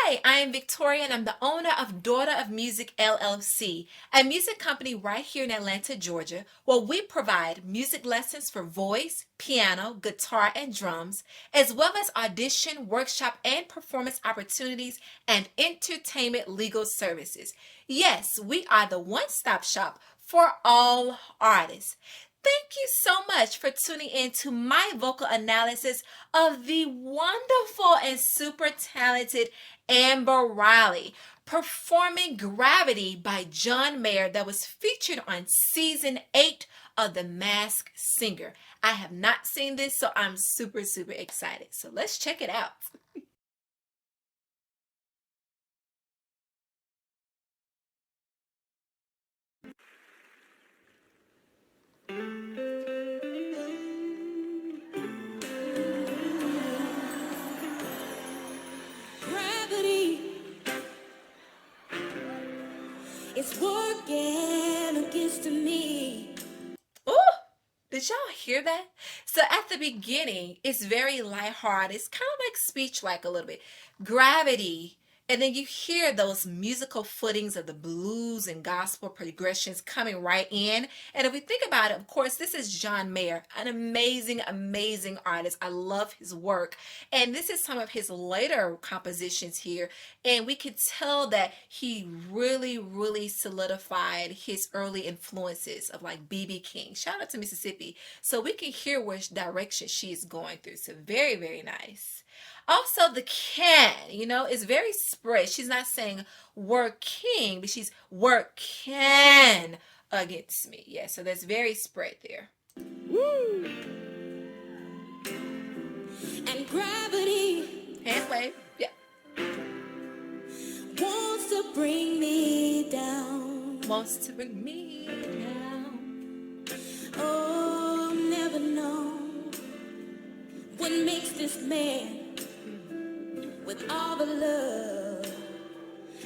Hi, I am Victoria and I'm the owner of Daughter of Music LLC, a music company right here in Atlanta, Georgia, where we provide music lessons for voice, piano, guitar, and drums, as well as audition, workshop, and performance opportunities and entertainment legal services. Yes, we are the one-stop shop for all artists. Thank you so much for tuning in to my vocal analysis of the wonderful and super talented Amber Riley performing Gravity by John Mayer that was featured on season 8 of The Masked Singer. I have not seen this, so I'm super excited. So let's check it out. Gravity is working against me. Ooh, did y'all hear that? So at the beginning, it's very lighthearted. It's kind of like speech-like a little bit. Gravity. And then you hear those musical footings of the blues and gospel progressions coming right in. And if we think about it, of course, this is John Mayer, an amazing artist. I love his work. And this is some of his later compositions here. And we could tell that he really solidified his early influences of like B.B. King. Shout out to Mississippi. So we can hear which direction she's going through. So very nice. Also, the can, is very spread. She's not saying working, but she's working against me. Yeah, so that's very spread there. Woo! And gravity Hand wave. Yeah. wants to bring me down. Wants to bring me down. Oh, never know what makes this man with all the love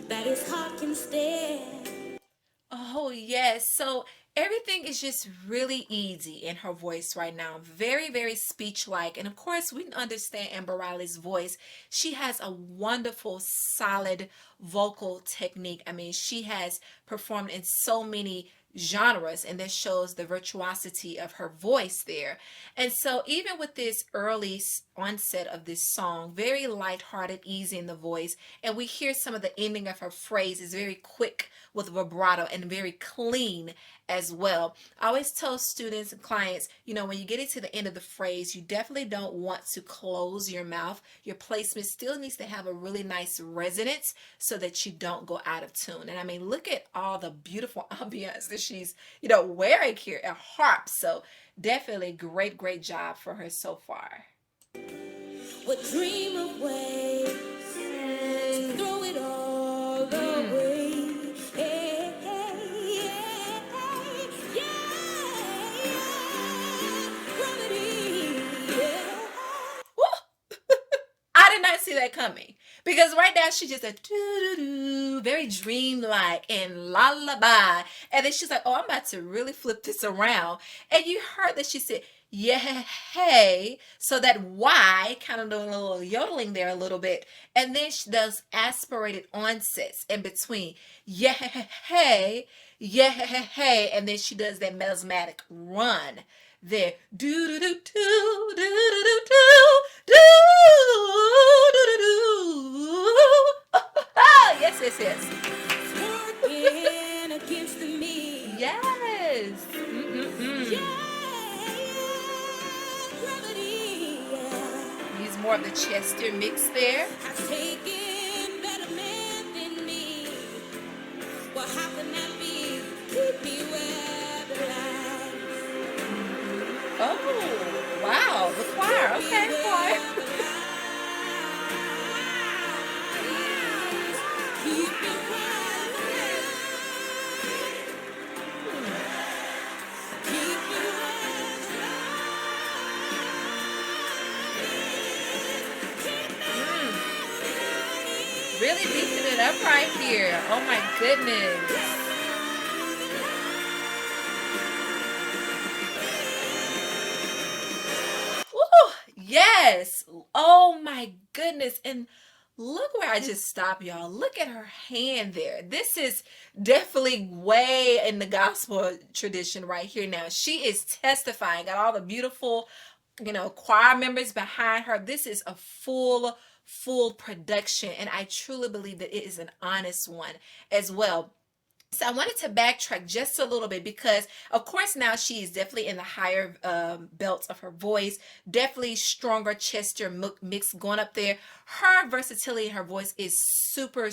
that his heart can stand. Oh, yes. So everything is just really easy in her voice right now. Very speech-like. And of course, we understand Amber Riley's voice. She has a wonderful, solid vocal technique. I mean, she has performed in so many genres, and this shows the virtuosity of her voice there. And so even with this early onset of this song, very lighthearted, easy in the voice, and we hear some of the ending of her phrase is very quick with vibrato and very clean as well. I always tell students and clients, when you get into the end of the phrase, you definitely don't want to close your mouth. Your placement still needs to have a really nice resonance so that you don't go out of tune. And I mean, look at all the beautiful ambience that she's, wearing here, a harp. So definitely great job for her so far. What dream of ways to throw it all away. Hey, gravity, Woo! I did not see that coming, because right now she's just a doo-doo-doo, very dreamlike and lullaby, and then she's like, oh, I'm about to really flip this around. And you heard that she said, yeah, hey, so that Y kind of doing a little yodeling there a little bit, and then she does aspirated onsets in between, yeah, hey, and then she does that melismatic run there, do do do do do do do do do do. Yes. working against me. Yes. Gravity, Use more of the Chester mix there. has taken better men than me. Well, how can that be? Keep me where the light. Oh, wow. The choir. Okay, choir. Keep me where Really beefing it up right here. Oh my goodness. Woo! Yes. Oh my goodness. And Look where I just stopped, y'all. Look at her hand there. This is definitely way in the gospel tradition right here now. She is testifying, got all the beautiful, choir members behind her. This is a full production, and I truly believe that it is an honest one as well. So I wanted to backtrack just a little bit because, of course, now she is definitely in the higher belts of her voice, definitely stronger chest mix going up there. Her versatility in her voice is super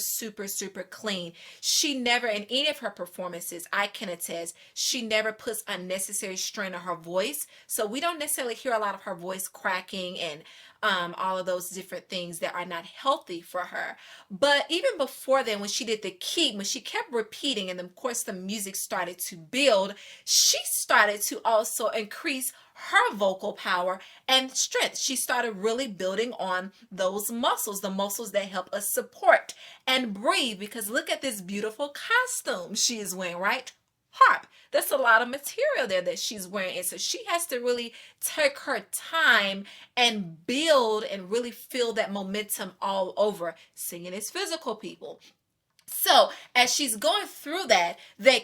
clean. She never, in any of her performances, I can attest, she never puts unnecessary strain on her voice. So we don't necessarily hear a lot of her voice cracking and all of those different things that are not healthy for her. But even before then, when she did the keep, when she kept repeating, and of course the music started to build, she started to also increase her vocal power and strength. She started really building on those muscles, the muscles that help us support and breathe. Because look at this beautiful costume she is wearing, right? HARP. That's a lot of material there that she's wearing. And so she has to really take her time and build and really feel that momentum all over. Singing is physical, people. So as she's going through that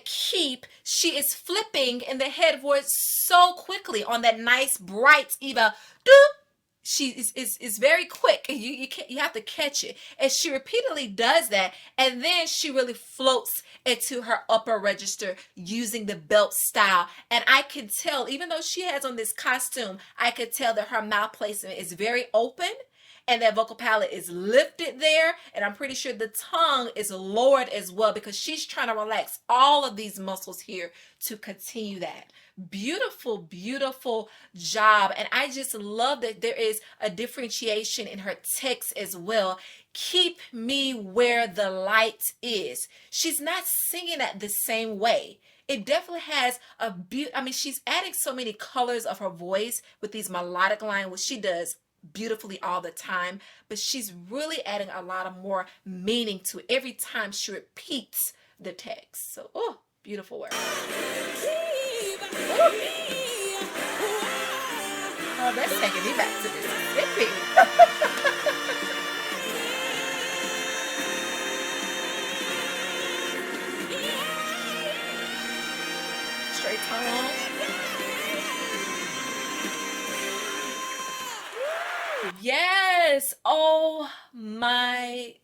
keep, she is flipping in the head voice so quickly on that nice bright Eva. Doop. She is very quick. You have to catch it. And she repeatedly does that. And then she really floats into her upper register using the belt style. And I can tell, even though she has on this costume, I could tell that her mouth placement is very open and that vocal palate is lifted there. And I'm pretty sure the tongue is lowered as well because she's trying to relax all of these muscles here to continue that. Beautiful job. And I just love that there is a differentiation in her text as well. Keep me where the light is. She's not singing it the same way. It definitely has she's adding so many colors of her voice with these melodic lines, which she does beautifully all the time, but she's really adding a lot of more meaning to it every time she repeats the text. So, beautiful work. Oh, that's taking me back to Mississippi. Straight tone. Yes. Oh my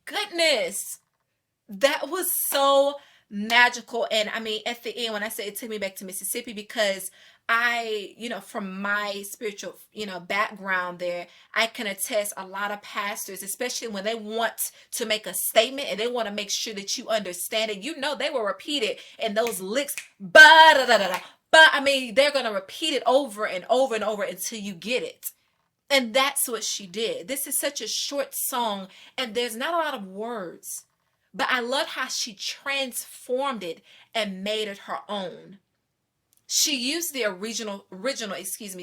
goodness. That was so magical. And I mean, at the end, when I say it took me back to Mississippi, because I, from my spiritual, background there, I can attest a lot of pastors, especially when they want to make a statement and they want to make sure that you understand it. They will repeat it in those licks, but I mean, they're going to repeat it over and over and over until you get it. And that's what she did. This is such a short song and there's not a lot of words, but I love how she transformed it and made it her own. She used the original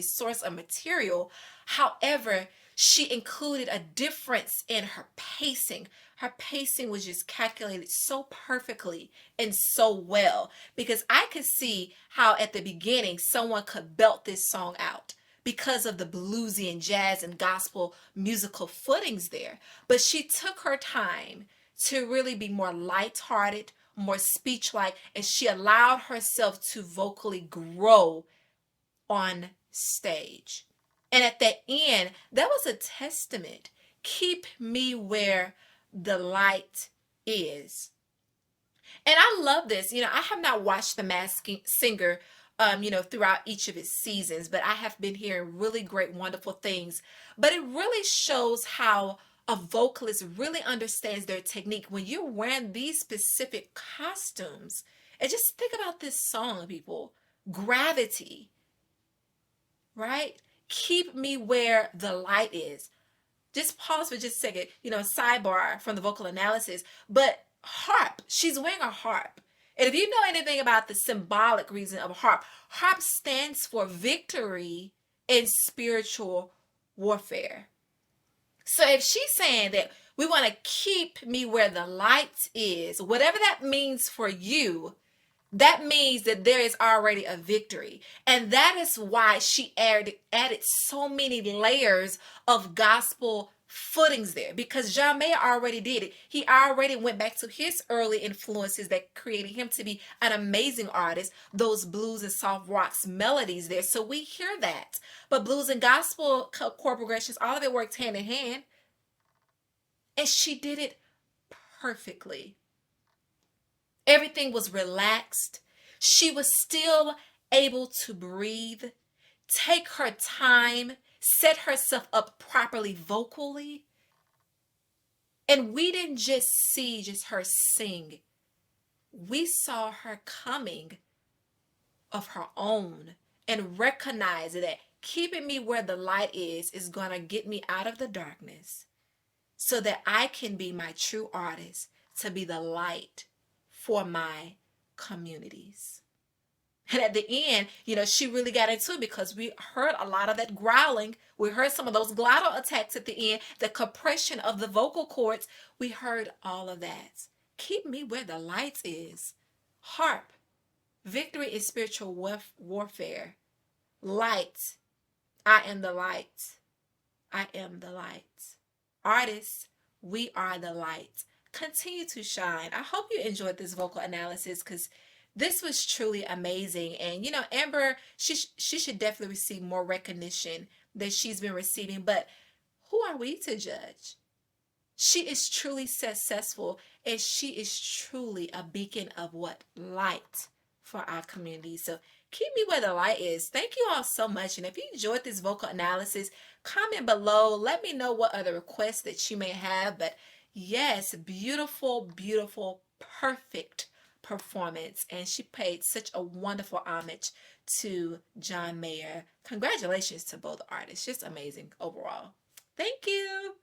source of material. However, she included a difference in her pacing. Her pacing was just calculated so perfectly and so well, because I could see how at the beginning someone could belt this song out because of the bluesy and jazz and gospel musical footings there. But she took her time to really be more lighthearted, more speech-like, and she allowed herself to vocally grow on stage. And at the end, that was a testament. Keep me where the light is. And I love this. I have not watched The Masked Singer throughout each of its seasons, but I have been hearing really great, wonderful things. But it really shows how a vocalist really understands their technique when you're wearing these specific costumes. And just think about this song, people. Gravity, right? Keep me where the light is. Just pause for just a second, sidebar from the vocal analysis. But harp, she's wearing a harp. And if you know anything about the symbolic reason of harp, harp stands for victory in spiritual warfare. So if she's saying that we want to keep me where the light is, whatever that means for you, that means that there is already a victory. And that is why she added so many layers of gospel footings there because John Mayer already did it. He already went back to his early influences that created him to be an amazing artist, those blues and soft rocks melodies there. So we hear that. But blues and gospel chord progressions, all of it worked hand in hand. And she did it perfectly. Everything was relaxed. She was still able to breathe, take her time, set herself up properly vocally. And we didn't just see just her sing. We saw her coming of her own and recognize that keeping me where the light is going to get me out of the darkness so that I can be my true artist, to be the light for my communities. And at the end, she really got into it because we heard a lot of that growling. We heard some of those glottal attacks at the end, the compression of the vocal cords. We heard all of that. Keep me where the light is. HARP. Victory is spiritual warfare. Light. I am the light. I am the light. Artists, we are the light. Continue to shine. I hope you enjoyed this vocal analysis because this was truly amazing. And, Amber, she should definitely receive more recognition than she's been receiving. But who are we to judge? She is truly successful, and she is truly a beacon of what? Light for our community. So keep me where the light is. Thank you all so much. And if you enjoyed this vocal analysis, comment below. Let me know what other requests that you may have. But yes, beautiful, beautiful, perfect performance. And she paid such a wonderful homage to John Mayer. Congratulations to both artists. Just amazing overall. Thank you.